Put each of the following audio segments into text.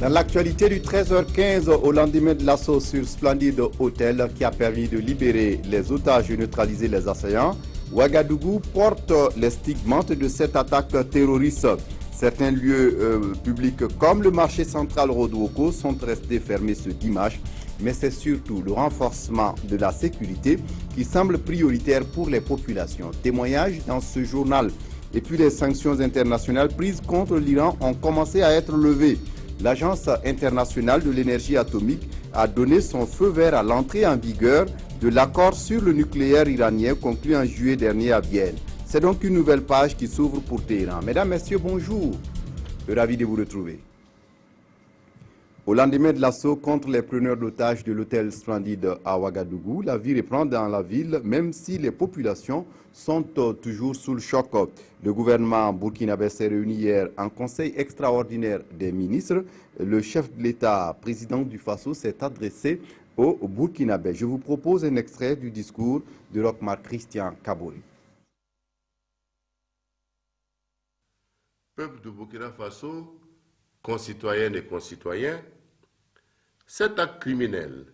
Dans l'actualité du 13h15, au lendemain de l'assaut sur Splendid Hotel qui a permis de libérer les otages et neutraliser les assaillants, Ouagadougou porte les stigmates de cette attaque terroriste. Certains lieux publics comme le marché central Rodouoko sont restés fermés ce dimanche, mais c'est surtout le renforcement de la sécurité qui semble prioritaire pour les populations. Témoignage dans ce journal. Et puis les sanctions internationales prises contre l'Iran ont commencé à être levées. L'Agence internationale de l'énergie atomique a donné son feu vert à l'entrée en vigueur de l'accord sur le nucléaire iranien conclu en juillet dernier à Vienne. C'est donc une nouvelle page qui s'ouvre pour Téhéran. Mesdames, Messieurs, bonjour. Ravi de vous retrouver. Au lendemain de l'assaut contre les preneurs d'otages de l'hôtel Splendid à Ouagadougou, la vie reprend dans la ville, même si les populations sont toujours sous le choc. Le gouvernement burkinabé s'est réuni hier en conseil extraordinaire des ministres. Le chef de l'État, président du Faso, s'est adressé aux Burkinabés. Je vous propose un extrait du discours de Rochmar Christian Kabouri. Peuple du Burkina Faso, concitoyennes et concitoyens, cet acte criminel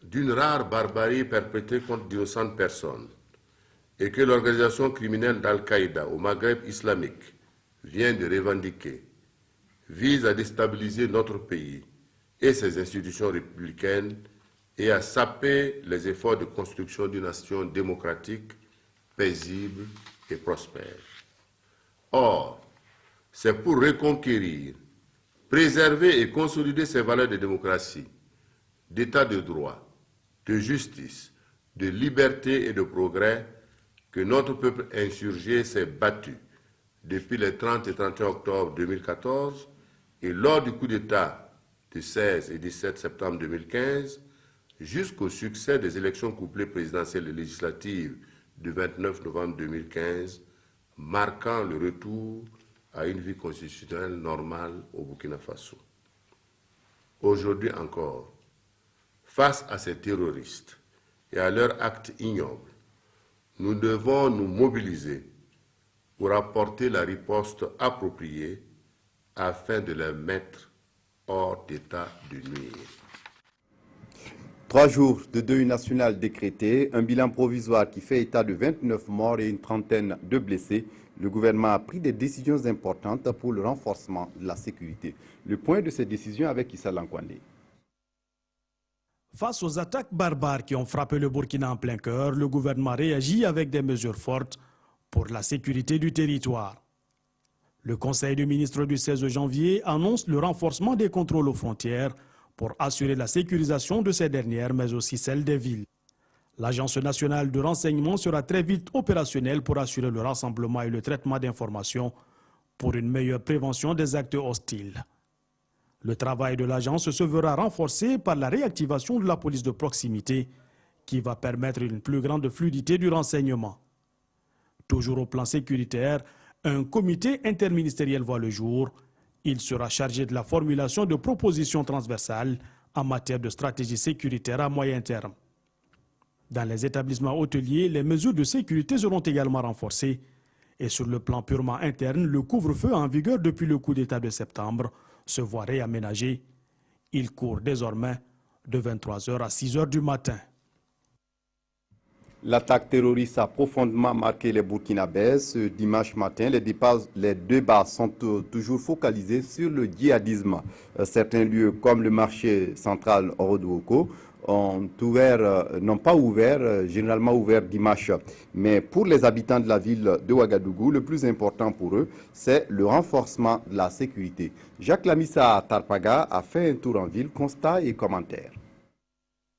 d'une rare barbarie perpétrée contre d'innocentes personnes et que l'organisation criminelle d'Al-Qaïda au Maghreb islamique vient de revendiquer vise à déstabiliser notre pays et ses institutions républicaines et à saper les efforts de construction d'une nation démocratique, paisible et prospère. Or, c'est pour reconquérir, préserver et consolider ces valeurs de démocratie, d'état de droit, de justice, de liberté et de progrès que notre peuple insurgé s'est battu depuis les 30 et 31 octobre 2014 et lors du coup d'État du 16 et 17 septembre 2015 jusqu'au succès des élections couplées présidentielles et législatives du 29 novembre 2015, marquant le retour à une vie constitutionnelle normale au Burkina Faso. Aujourd'hui encore, face à ces terroristes et à leurs actes ignobles, nous devons nous mobiliser pour apporter la riposte appropriée afin de les mettre hors d'état de nuire. 3 jours de deuil national décrété, un bilan provisoire qui fait état de 29 morts et une trentaine de blessés. Le gouvernement a pris des décisions importantes pour le renforcement de la sécurité. Le point de ces décisions avec Issa Lankwandé. Face aux attaques barbares qui ont frappé le Burkina en plein cœur, le gouvernement réagit avec des mesures fortes pour la sécurité du territoire. Le Conseil des ministres du 16 janvier annonce le renforcement des contrôles aux frontières pour assurer la sécurisation de ces dernières, mais aussi celle des villes. L'Agence nationale de renseignement sera très vite opérationnelle pour assurer le rassemblement et le traitement d'informations pour une meilleure prévention des actes hostiles. Le travail de l'agence se verra renforcé par la réactivation de la police de proximité qui va permettre une plus grande fluidité du renseignement. Toujours au plan sécuritaire, un comité interministériel voit le jour. Il sera chargé de la formulation de propositions transversales en matière de stratégie sécuritaire à moyen terme. Dans les établissements hôteliers, les mesures de sécurité seront également renforcées. Et sur le plan purement interne, le couvre-feu en vigueur depuis le coup d'État de septembre se voit réaménagé. Il court désormais de 23h à 6h du matin. L'attaque terroriste a profondément marqué les Burkinabés. Ce dimanche matin, les débats sont toujours focalisés sur le djihadisme. Certains lieux, comme le marché central Rodouoko, n'ont pas ouvert, généralement ouvert dimanche. Mais pour les habitants de la ville de Ouagadougou, le plus important pour eux, c'est le renforcement de la sécurité. Jacques Lamissa Tarpaga a fait un tour en ville, constat et commentaires.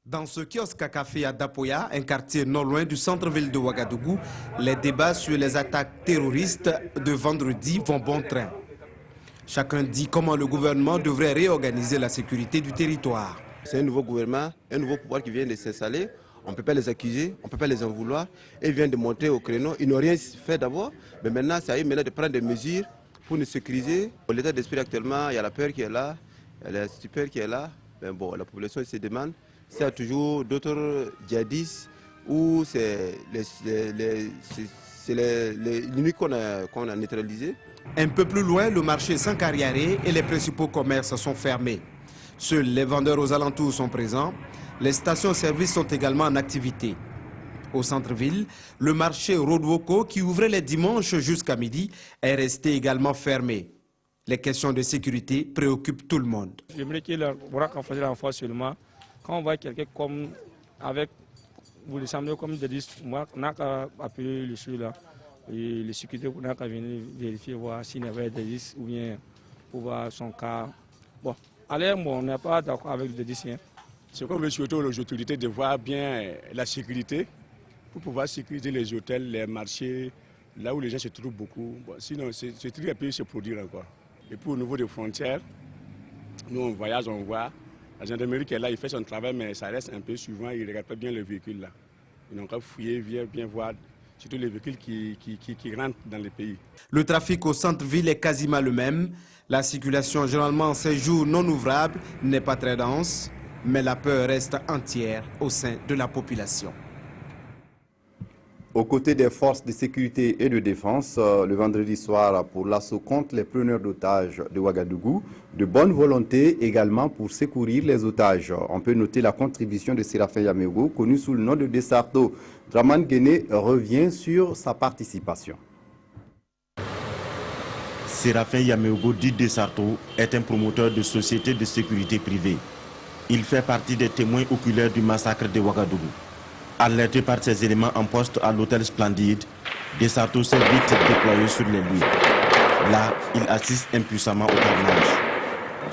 Dans ce kiosque à café à Dapoya, un quartier non loin du centre-ville de Ouagadougou, les débats sur les attaques terroristes de vendredi vont bon train. Chacun dit comment le gouvernement devrait réorganiser la sécurité du territoire. C'est un nouveau gouvernement, un nouveau pouvoir qui vient de s'installer. On ne peut pas les accuser, on ne peut pas les en vouloir. Ils viennent de monter au créneau. Ils n'ont rien fait d'abord, mais maintenant, c'est à eux maintenant de prendre des mesures pour nous sécuriser. L'état d'esprit actuellement, il y a la peur qui est là, il y a la stupeur qui est là. Mais bon, la population se demande s'il y a toujours d'autres djihadistes ou c'est C'est l'unique qu'on a neutralisé. Un peu plus loin, le marché Sankariaré et les principaux commerces sont fermés. Seuls les vendeurs aux alentours sont présents. Les stations-service sont également en activité. Au centre-ville, le marché Rodwoko, qui ouvrait les dimanches jusqu'à midi, est resté également fermé. Les questions de sécurité préoccupent tout le monde. J'aimerais qu'il fasse la fois seulement. Quand on voit quelqu'un comme avec, vous le semblez comme je dis, moi, on a qu'à appeler le chou là. Et les sécurités, on a qu'à venir vérifier, voir s'il y avait des risques ou bien pour voir son cas. Bon, allez, on n'est pas d'accord avec le dédicien. C'est comme surtout aux autorités de voir bien la sécurité pour pouvoir sécuriser les hôtels, les marchés, là où les gens se trouvent beaucoup. Bon, sinon, ce truc peut se produire encore. Et puis au niveau des frontières, nous on voyage, on voit. La gendarmerie qui est là, il fait son travail, mais ça reste un peu suivant, il ne regarde pas bien le véhicule là. Ils n'ont qu'à fouiller, bien voir, surtout les véhicules qui rentrent dans le pays. Le trafic au centre-ville est quasiment le même. La circulation, généralement en ces jours non ouvrables, n'est pas très dense, mais la peur reste entière au sein de la population. Aux côtés des forces de sécurité et de défense, le vendredi soir pour l'assaut contre les preneurs d'otages de Ouagadougou, de bonne volonté également pour secourir les otages. On peut noter la contribution de Séraphin Yaméougo, connu sous le nom de Desarto. Draman Guéné revient sur sa participation. Séraphin Yaméougo, dit Desarto, est un promoteur de sociétés de sécurité privée. Il fait partie des témoins oculaires du massacre de Ouagadougou. Alerté par ses éléments en poste à l'hôtel Splendide, Desarto s'est vite déployé sur les lieux. Là, il assiste impuissamment au carnage.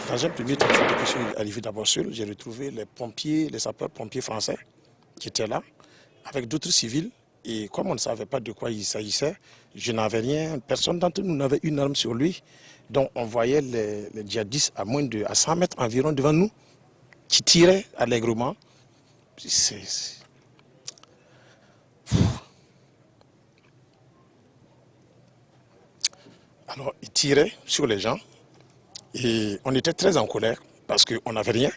Dans un premier temps, je suis arrivé d'abord seul, j'ai retrouvé les pompiers, les sapeurs-pompiers français qui étaient là, avec d'autres civils. Et comme on ne savait pas de quoi il s'agissait, je n'avais rien, personne d'entre nous n'avait une arme sur lui. Donc on voyait les djihadistes à 100 mètres environ devant nous, qui tiraient allègrement. Alors, ils tiraient sur les gens et on était très en colère parce qu'on n'avait rien.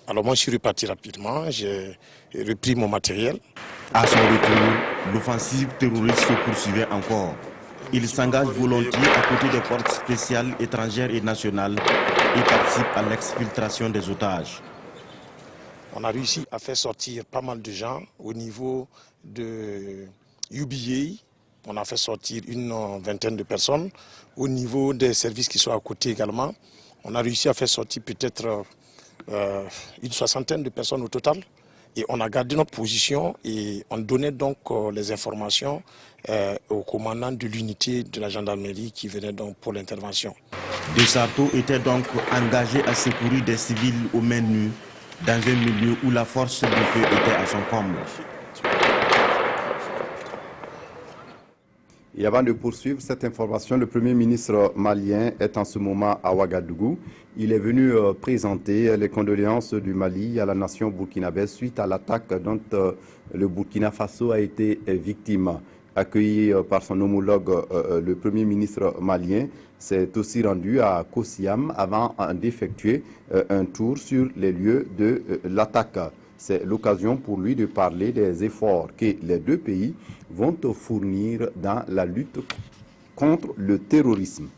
Alors moi, je suis reparti rapidement, j'ai repris mon matériel. À son retour, l'offensive terroriste se poursuivait encore. Il s'engage volontiers à côté des forces spéciales étrangères et nationales et participe à l'exfiltration des otages. On a réussi à faire sortir pas mal de gens au niveau de UBA. On a fait sortir une vingtaine de personnes. Au niveau des services qui sont à côté également, on a réussi à faire sortir peut-être une soixantaine de personnes au total. Et on a gardé notre position et on donnait donc les informations au commandant de l'unité de la gendarmerie qui venait donc pour l'intervention. Desarto était donc engagé à secourir des civils aux mains nues dans un milieu où la force du feu était à son comble. Et avant de poursuivre cette information, le Premier ministre malien est en ce moment à Ouagadougou. Il est venu présenter les condoléances du Mali à la nation burkinabé suite à l'attaque dont le Burkina Faso a été victime. Accueilli par son homologue, le Premier ministre malien s'est aussi rendu à Kosiam avant d'effectuer un tour sur les lieux de l'attaque. C'est l'occasion pour lui de parler des efforts que les deux pays vont fournir dans la lutte contre le terrorisme.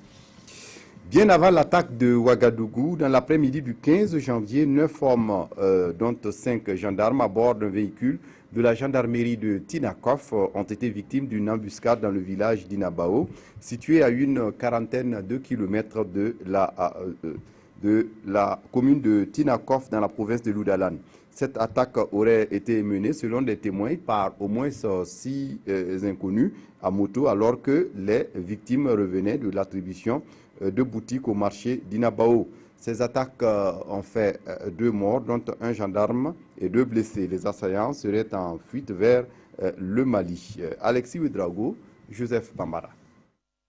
Bien avant l'attaque de Ouagadougou, dans l'après-midi du 15 janvier, 9 hommes, dont 5 gendarmes à bord d'un véhicule de la gendarmerie de Tinakov, ont été victimes d'une embuscade dans le village d'Inabao, situé à une quarantaine de kilomètres de la commune de Tinakov dans la province de Loudalan. Cette attaque aurait été menée, selon des témoins, par au moins 6 inconnus à moto, alors que les victimes revenaient de l'attribution de boutiques au marché d'Inabao. Ces attaques ont fait 2 morts, dont un gendarme et 2 blessés. Les assaillants seraient en fuite vers le Mali. Alexis Ouedraogo, Joseph Bambara.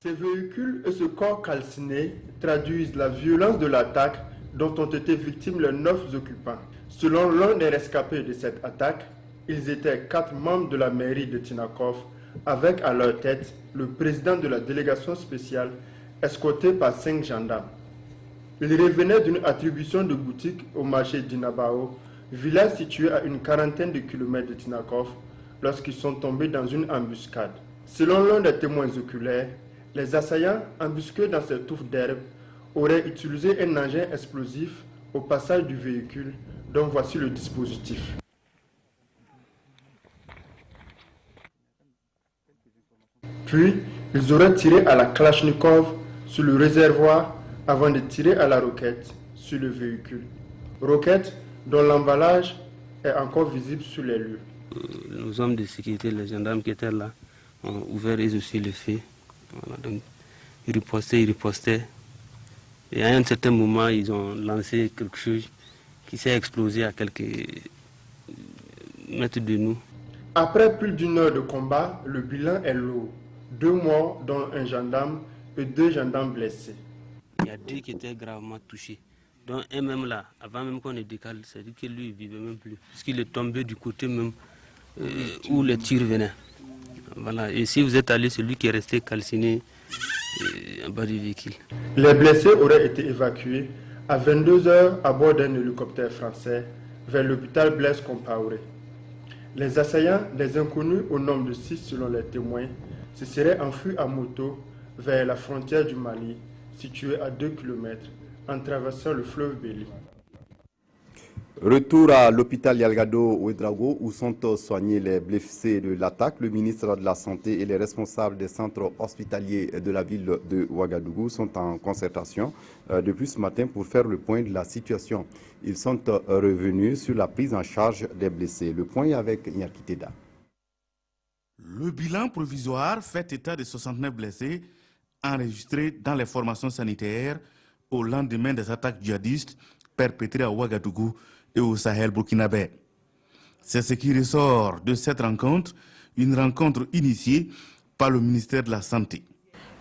Ces véhicules et ce corps calciné traduisent la violence de l'attaque dont ont été victimes les 9 occupants. Selon l'un des rescapés de cette attaque, ils étaient 4 membres de la mairie de Tinakov, avec à leur tête le président de la délégation spéciale, escorté par 5 gendarmes. Ils revenaient d'une attribution de boutique au marché d'Inabao, village situé à une quarantaine de kilomètres de Tinakov, lorsqu'ils sont tombés dans une embuscade. Selon l'un des témoins oculaires, les assaillants, embusqués dans ces touffes d'herbe, auraient utilisé un engin explosif au passage du véhicule, dont voici le dispositif. Puis, ils auraient tiré à la Kalachnikov sur le réservoir avant de tirer à la roquette sur le véhicule. Roquette dont l'emballage est encore visible sur les lieux. Nos hommes de sécurité, les gendarmes qui étaient là, ont ouvert eux aussi le feu. Voilà, donc, ils ripostaient. Et à un certain moment, ils ont lancé quelque chose qui s'est explosé à quelques mètres de nous. Après plus d'une heure de combat, le bilan est lourd. 2 morts, dont un gendarme et 2 gendarmes blessés. Il y a 2 qui étaient gravement touchés. Donc un même là, avant même qu'on ne décale, c'est-à-dire que lui, il ne vivait même plus. Puisqu'il est tombé du côté même où les tirs venaient. Voilà. Et si vous êtes allé, c'est lui qui est resté calciné en bas du véhicule. Les blessés auraient été évacués à 22 h à bord d'un hélicoptère français vers l'hôpital Blaise Compaoré. Les assaillants, des inconnus au nombre de 6 selon les témoins, se seraient enfuis à moto vers la frontière du Mali, située à 2 km, en traversant le fleuve Béli. Retour à l'hôpital Yalgado Ouedraogo où sont soignés les blessés de l'attaque. Le ministre de la Santé et les responsables des centres hospitaliers de la ville de Ouagadougou sont en concertation depuis ce matin pour faire le point de la situation. Ils sont revenus sur la prise en charge des blessés. Le point est avec Nyakiteda. Le bilan provisoire fait état de 69 blessés enregistrés dans les formations sanitaires au lendemain des attaques djihadistes perpétrées à Ouagadougou et au Sahel burkinabé. C'est ce qui ressort de cette rencontre, une rencontre initiée par le ministère de la Santé.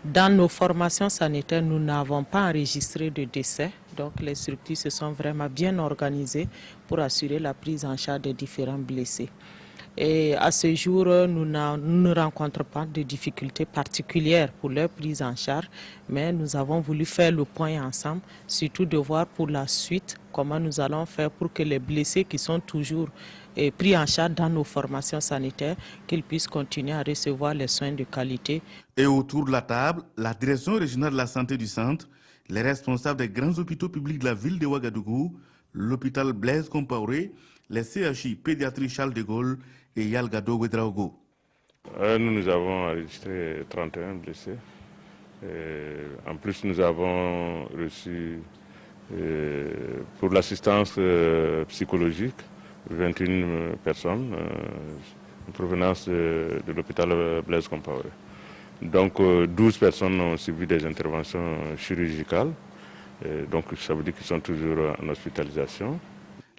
Dans nos formations sanitaires, nous n'avons pas enregistré de décès. Donc les structures se sont vraiment bien organisées pour assurer la prise en charge des différents blessés. Et à ce jour, nous ne rencontrons pas de difficultés particulières pour leur prise en charge, mais nous avons voulu faire le point ensemble, surtout de voir pour la suite comment nous allons faire pour que les blessés qui sont toujours pris en charge dans nos formations sanitaires, qu'ils puissent continuer à recevoir les soins de qualité. Et autour de la table, la direction régionale de la santé du centre, les responsables des grands hôpitaux publics de la ville de Ouagadougou, l'hôpital Blaise Compaoré, les CHI pédiatrie Charles de Gaulle et Yalgado Ouedraogo. Nous avons enregistré 31 blessés. En plus, nous avons reçu pour l'assistance psychologique 21 personnes en provenance de l'hôpital Blaise Compaoré. Donc 12 personnes ont subi des interventions chirurgicales. Donc ça veut dire qu'ils sont toujours en hospitalisation.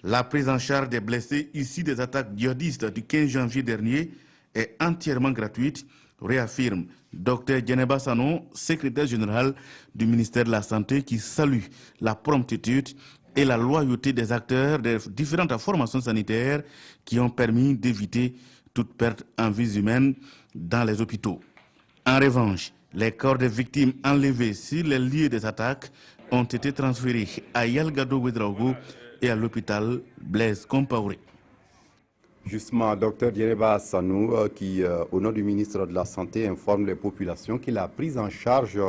La prise en charge des blessés issus des attaques djihadistes du 15 janvier dernier est entièrement gratuite, réaffirme Dr Djeneba Sanon, secrétaire général du ministère de la Santé, qui salue la promptitude et la loyauté des acteurs des différentes formations sanitaires qui ont permis d'éviter toute perte en vies humaines dans les hôpitaux. En revanche, les corps des victimes enlevées sur les lieux des attaques ont été transférés à Yalgado Ouedraogo et à l'hôpital Blaise Compaoré. Justement, Dr Djeneba Sanou, qui, au nom du ministre de la Santé, informe les populations que la prise en charge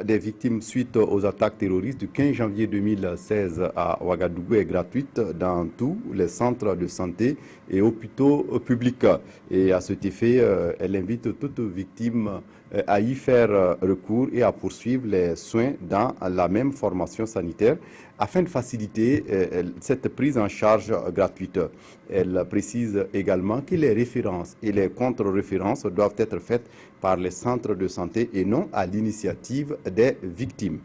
des victimes suite aux attaques terroristes du 15 janvier 2016 à Ouagadougou est gratuite dans tous les centres de santé et hôpitaux publics. Et à cet effet, elle invite toute victime à y faire recours et à poursuivre les soins dans la même formation sanitaire afin de faciliter cette prise en charge gratuite. Elle précise également que les références et les contre-références doivent être faites par les centres de santé et non à l'initiative des victimes.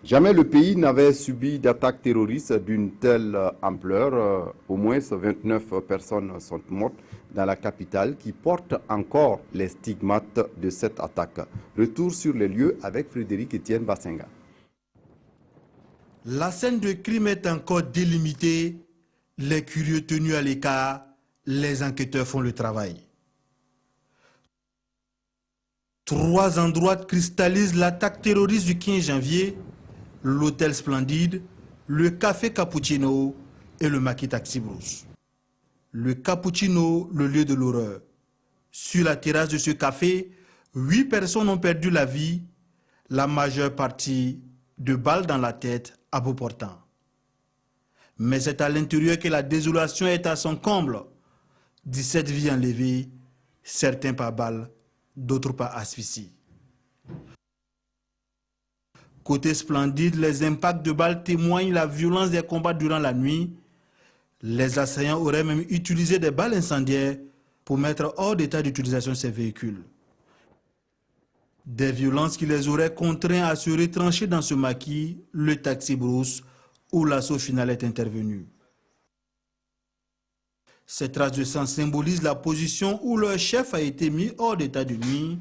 Jamais le pays n'avait subi d'attaques terroristes d'une telle ampleur. Au moins 29 personnes sont mortes dans la capitale qui porte encore les stigmates de cette attaque. Retour sur les lieux avec Frédéric Etienne Bassenga. La scène de crime est encore délimitée, les curieux tenus à l'écart, les enquêteurs font le travail. 3 endroits cristallisent l'attaque terroriste du 15 janvier, l'hôtel Splendide, le café Cappuccino et le Maki Taxi Brousse. Le Cappuccino, le lieu de l'horreur. Sur la terrasse de ce café, 8 personnes ont perdu la vie, la majeure partie de balles dans la tête à bout portant. Mais c'est à l'intérieur que la désolation est à son comble. 17 vies enlevées, certains par balles, d'autres par asphyxie. Côté Splendide, les impacts de balles témoignent la violence des combats durant la nuit. Les assaillants auraient même utilisé des balles incendiaires pour mettre hors d'état d'utilisation ces véhicules. Des violences qui les auraient contraints à se retrancher dans ce maquis, le taxi brousse, où l'assaut final est intervenu. Ces traces de sang symbolisent la position où leur chef a été mis hors d'état de nuit.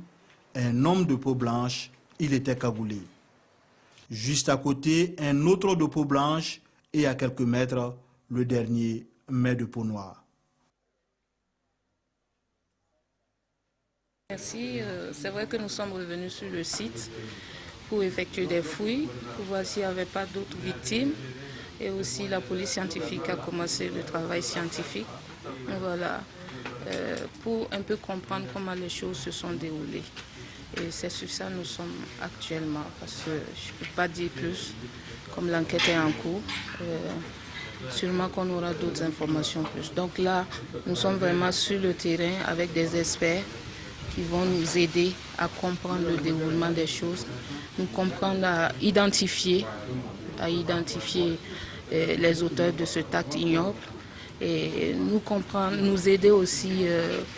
Un homme de peau blanche, il était cagoulé. Juste à côté, un autre de peau blanche et à quelques mètres, le dernier, mais de peau noire. Merci. C'est vrai que nous sommes revenus sur le site pour effectuer des fouilles, pour voir s'il n'y avait pas d'autres victimes. Et aussi la police scientifique a commencé le travail scientifique. Voilà, pour un peu comprendre comment les choses se sont déroulées. Et c'est sur ça que nous sommes actuellement, parce que je ne peux pas dire plus, comme l'enquête est en cours. Sûrement qu'on aura d'autres informations plus. Donc là, nous sommes vraiment sur le terrain avec des experts qui vont nous aider à comprendre le déroulement des choses, nous comprendre à identifier les auteurs de cet acte ignoble et nous aider aussi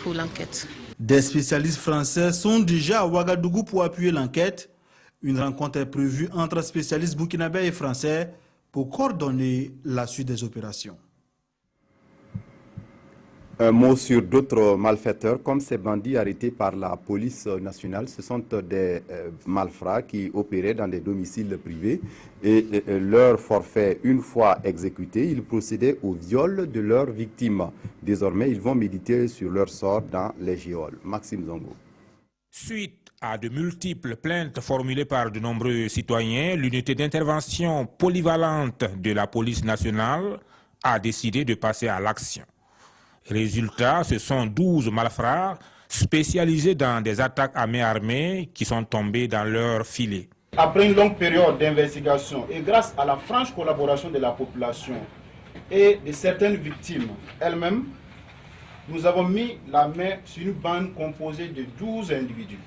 pour l'enquête. Des spécialistes français sont déjà à Ouagadougou pour appuyer l'enquête. Une rencontre est prévue entre spécialistes burkinabés et français pour coordonner la suite des opérations. Un mot sur d'autres malfaiteurs, comme ces bandits arrêtés par la police nationale. Ce sont des malfrats qui opéraient dans des domiciles privés et leur forfait, une fois exécuté, ils procédaient au viol de leurs victimes. Désormais, ils vont méditer sur leur sort dans les geôles. Maxime Zongo. Suite à de multiples plaintes formulées par de nombreux citoyens, l'unité d'intervention polyvalente de la police nationale a décidé de passer à l'action. Résultat, ce sont 12 malfrats spécialisés dans des attaques à main armée qui sont tombés dans leur filet. Après une longue période d'investigation et grâce à la franche collaboration de la population et de certaines victimes elles-mêmes, nous avons mis la main sur une bande composée de 12 individus,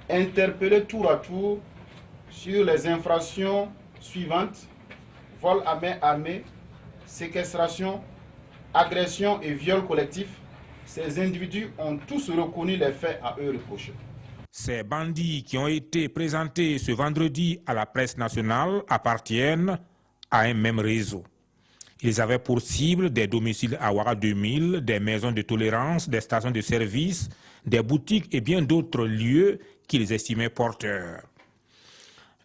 interpellés tour à tour sur les infractions suivantes: vol à main armée, séquestration, agression et viol collectif. Ces individus ont tous reconnu les faits à eux reprochés. Ces bandits qui ont été présentés ce vendredi à la presse nationale appartiennent à un même réseau. Ils avaient pour cible des domiciles à Ouara 2000, des maisons de tolérance, des stations de service, des boutiques et bien d'autres lieux qu'ils estimaient porteurs.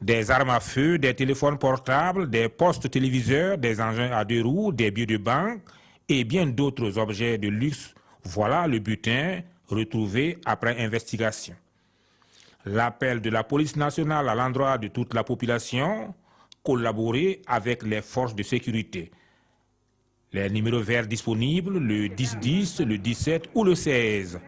Des armes à feu, des téléphones portables, des postes téléviseurs, des engins à 2 roues, des billets de banque et bien d'autres objets de luxe. Voilà le butin retrouvé après investigation. L'appel de la police nationale à l'endroit de toute la population: collaborer avec les forces de sécurité. Les numéros verts disponibles, le 1010, le 17 ou le 16.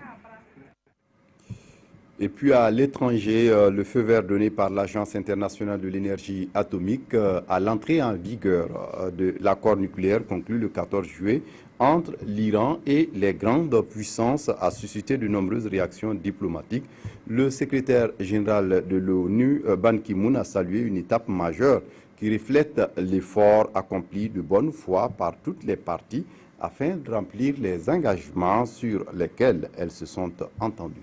Et puis à l'étranger, le feu vert donné par l'Agence internationale de l'énergie atomique à l'entrée en vigueur de l'accord nucléaire conclu le 14 juillet entre l'Iran et les grandes puissances a suscité de nombreuses réactions diplomatiques. Le secrétaire général de l'ONU, Ban Ki-moon, a salué une étape majeure qui reflète l'effort accompli de bonne foi par toutes les parties afin de remplir les engagements sur lesquels elles se sont entendues.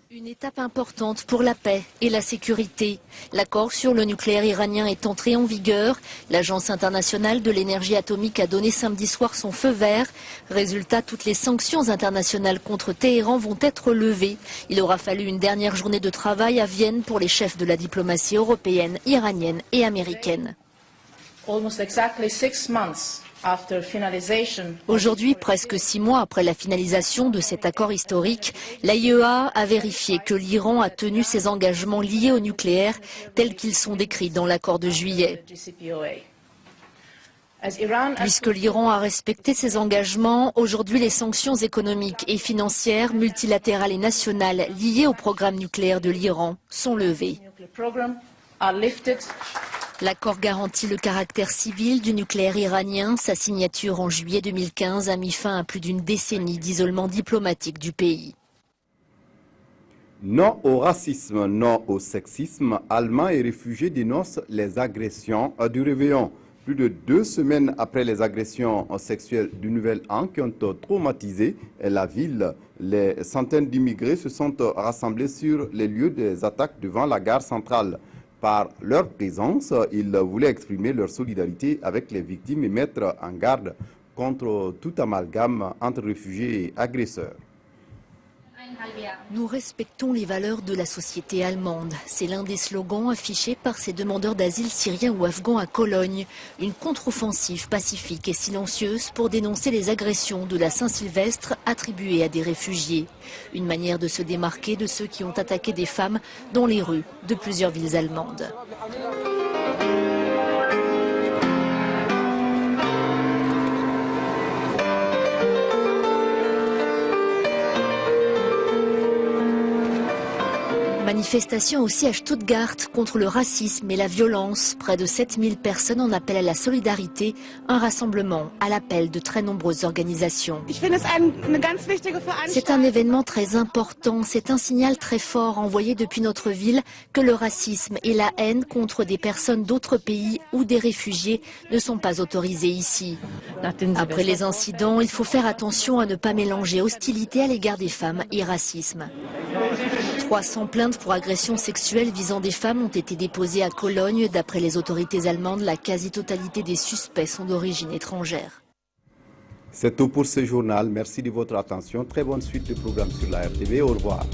Une étape importante pour la paix et la sécurité. L'accord sur le nucléaire iranien est entré en vigueur. L'Agence internationale de l'énergie atomique a donné samedi soir son feu vert. Résultat, toutes les sanctions internationales contre Téhéran vont être levées. Il aura fallu une dernière journée de travail à Vienne pour les chefs de la diplomatie européenne, iranienne et américaine. Almost exactly 6 months. Aujourd'hui, presque 6 mois après la finalisation de cet accord historique, l'AIEA a vérifié que l'Iran a tenu ses engagements liés au nucléaire tels qu'ils sont décrits dans l'accord de juillet. Puisque l'Iran a respecté ses engagements, aujourd'hui les sanctions économiques et financières, multilatérales et nationales liées au programme nucléaire de l'Iran sont levées. L'accord garantit le caractère civil du nucléaire iranien. Sa signature en juillet 2015 a mis fin à plus d'une décennie d'isolement diplomatique du pays. Non au racisme, non au sexisme, Allemands et réfugiés dénoncent les agressions du réveillon. Plus de 2 semaines après les agressions sexuelles du Nouvel An qui ont traumatisé la ville, les centaines d'immigrés se sont rassemblés sur les lieux des attaques devant la gare centrale. Par leur présence, ils voulaient exprimer leur solidarité avec les victimes et mettre en garde contre tout amalgame entre réfugiés et agresseurs. Nous respectons les valeurs de la société allemande. C'est l'un des slogans affichés par ces demandeurs d'asile syriens ou afghans à Cologne. Une contre-offensive pacifique et silencieuse pour dénoncer les agressions de la Saint-Sylvestre attribuées à des réfugiés. Une manière de se démarquer de ceux qui ont attaqué des femmes dans les rues de plusieurs villes allemandes. Manifestation aussi à Stuttgart contre le racisme et la violence. Près de 7000 personnes en appellent à la solidarité. Un rassemblement à l'appel de très nombreuses organisations. C'est un événement très important. C'est un signal très fort envoyé depuis notre ville que le racisme et la haine contre des personnes d'autres pays ou des réfugiés ne sont pas autorisés ici. Après les incidents, il faut faire attention à ne pas mélanger hostilité à l'égard des femmes et racisme. 300 plaintes pour agressions sexuelles visant des femmes ont été déposées à Cologne. D'après les autorités allemandes, la quasi-totalité des suspects sont d'origine étrangère. C'est tout pour ce journal. Merci de votre attention. Très bonne suite de programmes sur la RTV. Au revoir.